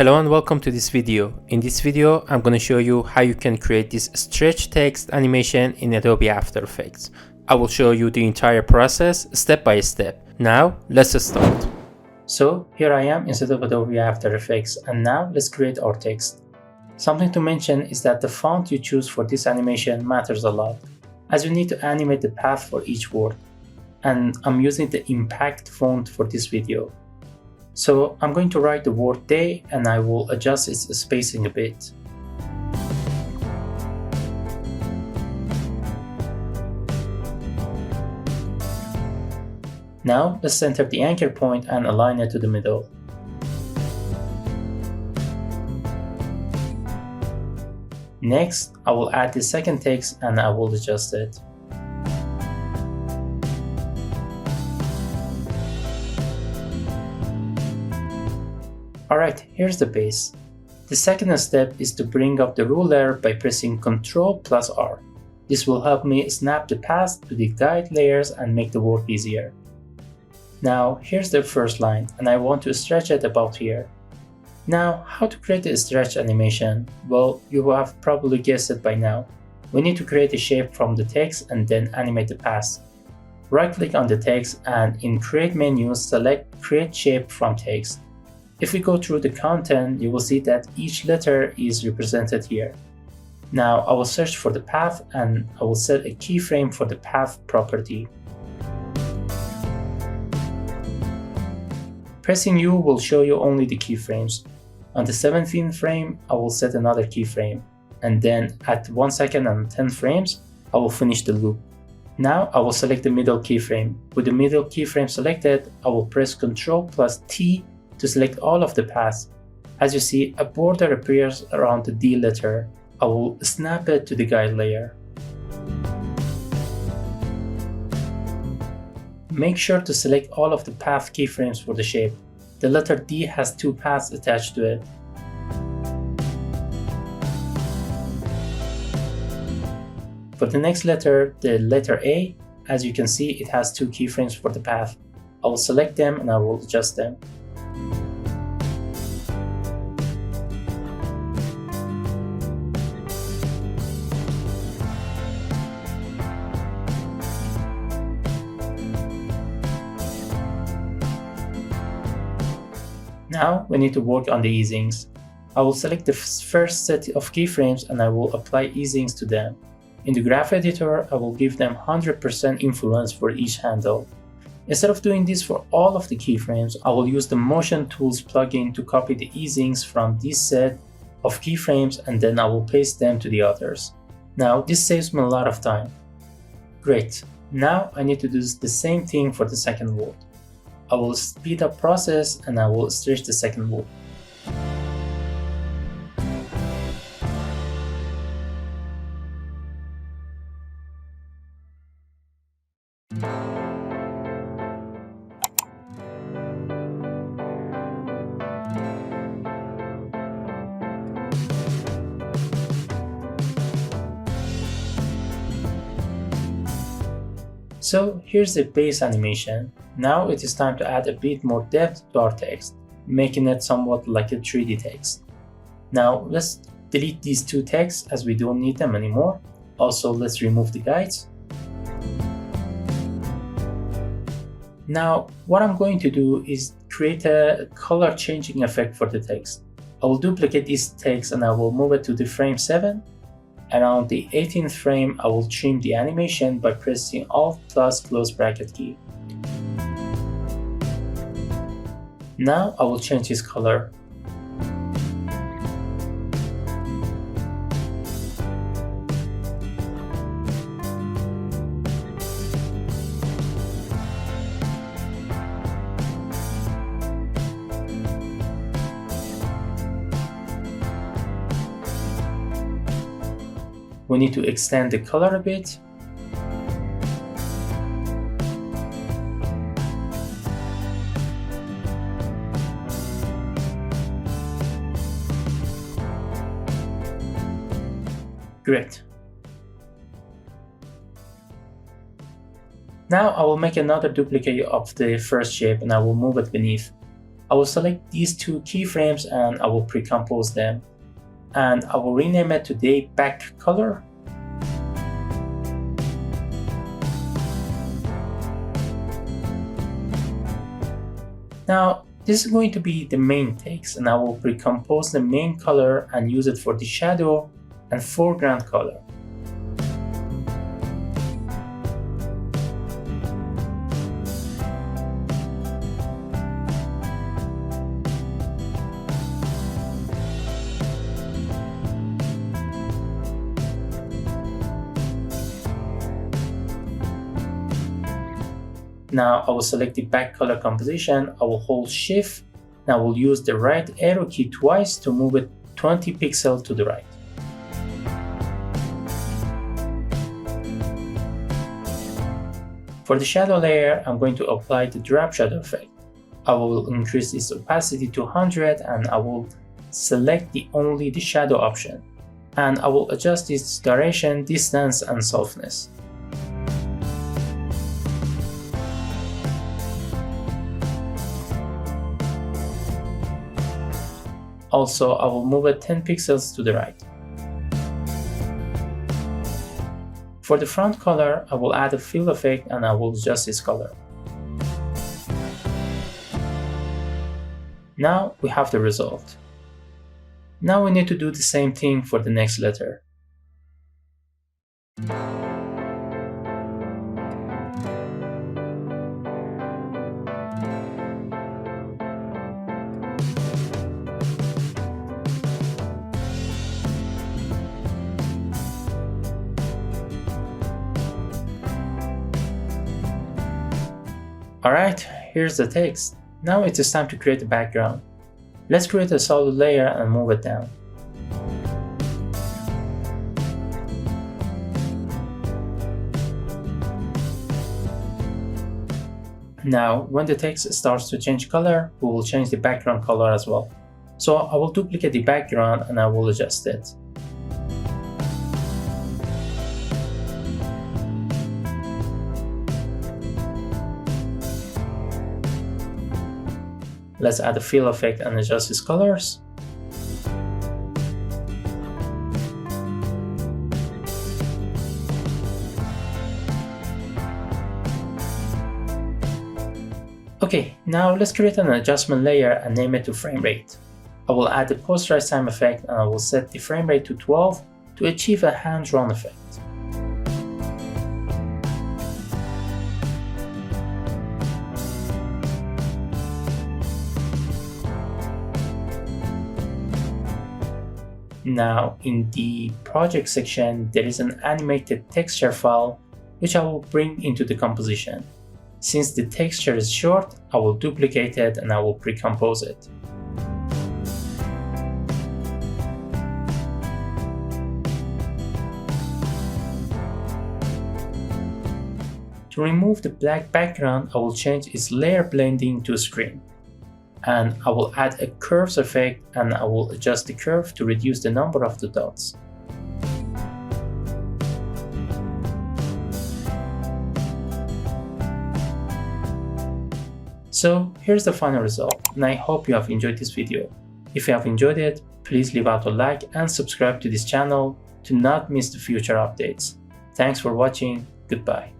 Hello and welcome to this video. In this video, I'm going to show you how you can create this stretch text animation in Adobe After Effects. I will show you the entire process step by step. Now, let's start. So here I am instead of Adobe After Effects, and now let's create our text. Something to mention is that the font you choose for this animation matters a lot, as you need to animate the path for each word. And I'm using the impact font for this video. So I'm going to write the word day and I will adjust its spacing a bit. Now let's center the anchor point and align it to the middle. Next, I will add the second text and I will adjust it. Alright, here's the base. The second step is to bring up the ruler by pressing Ctrl+R. This will help me snap the path to the guide layers and make the work easier. Now, here's the first line, and I want to stretch it about here. Now, how to create a stretch animation? Well, you have probably guessed it by now. We need to create a shape from the text and then animate the path. Right-click on the text and in Create menu, select Create Shape from Text. If we go through the content, you will see that each letter is represented here. Now I will search for the path and I will set a keyframe for the path property. Pressing U will show you only the keyframes. On the 17th frame, I will set another keyframe. And then at 1 second and 10 frames, I will finish the loop. Now I will select the middle keyframe. With the middle keyframe selected, I will press Ctrl+T to select all of the paths. As you see, a border appears around the D letter. I will snap it to the guide layer. Make sure to select all of the path keyframes for the shape. The letter D has 2 paths attached to it. For the next letter, the letter A, as you can see, it has 2 keyframes for the path. I will select them and I will adjust them. Now we need to work on the easings. I will select the first set of keyframes and I will apply easings to them. In the graph editor, I will give them 100% influence for each handle. Instead of doing this for all of the keyframes, I will use the Motion Tools plugin to copy the easings from this set of keyframes and then I will paste them to the others. Now this saves me a lot of time. Great. Now I need to do the same thing for the second word. I will speed up process and I will stretch the second word. So here's the base animation. Now it is time to add a bit more depth to our text, making it somewhat like a 3D text. Now let's delete these 2 texts as we don't need them anymore. Also, let's remove the guides. Now what I'm going to do is create a color changing effect for the text. I will duplicate this text and I will move it to the frame 7. And on the 18th frame, I will trim the animation by pressing Alt+ close bracket key. Now I will change his color. We need to extend the color a bit. Great. Now I will make another duplicate of the first shape and I will move it beneath. I will select these two keyframes and I will pre-compose them. And I will rename it to day back color. Now, this is going to be the main text, and I will pre-compose the main color and use it for the shadow and foreground color. Now I will select the back color composition, I will hold Shift, and I will use the right arrow key twice to move it 20 pixels to the right. For the shadow layer, I'm going to apply the drop shadow effect. I will increase its opacity to 100 and I will select only the shadow option. And I will adjust its duration, distance, and softness. Also, I will move it 10 pixels to the right. For the front color, I will add a fill effect and I will adjust its color. Now we have the result. Now we need to do the same thing for the next letter. Alright, here's the text. Now it is time to create a background. Let's create a solid layer and move it down. Now, when the text starts to change color, we will change the background color as well. So I will duplicate the background and I will adjust it. Let's add a fill effect and adjust its colors. Okay, now let's create an adjustment layer and name it to frame rate. I will add the post-rise time effect and I will set the frame rate to 12 to achieve a hand-drawn effect. Now, in the project section, there is an animated texture file which I will bring into the composition. Since the texture is short, I will duplicate it and I will pre-compose it. To remove the black background, I will change its layer blending to screen. And I will add a curves effect and I will adjust the curve to reduce the number of the dots. So here's the final result, and I hope you have enjoyed this video. If you have enjoyed it, please leave out a like and subscribe to this channel to not miss the future updates. Thanks for watching, goodbye.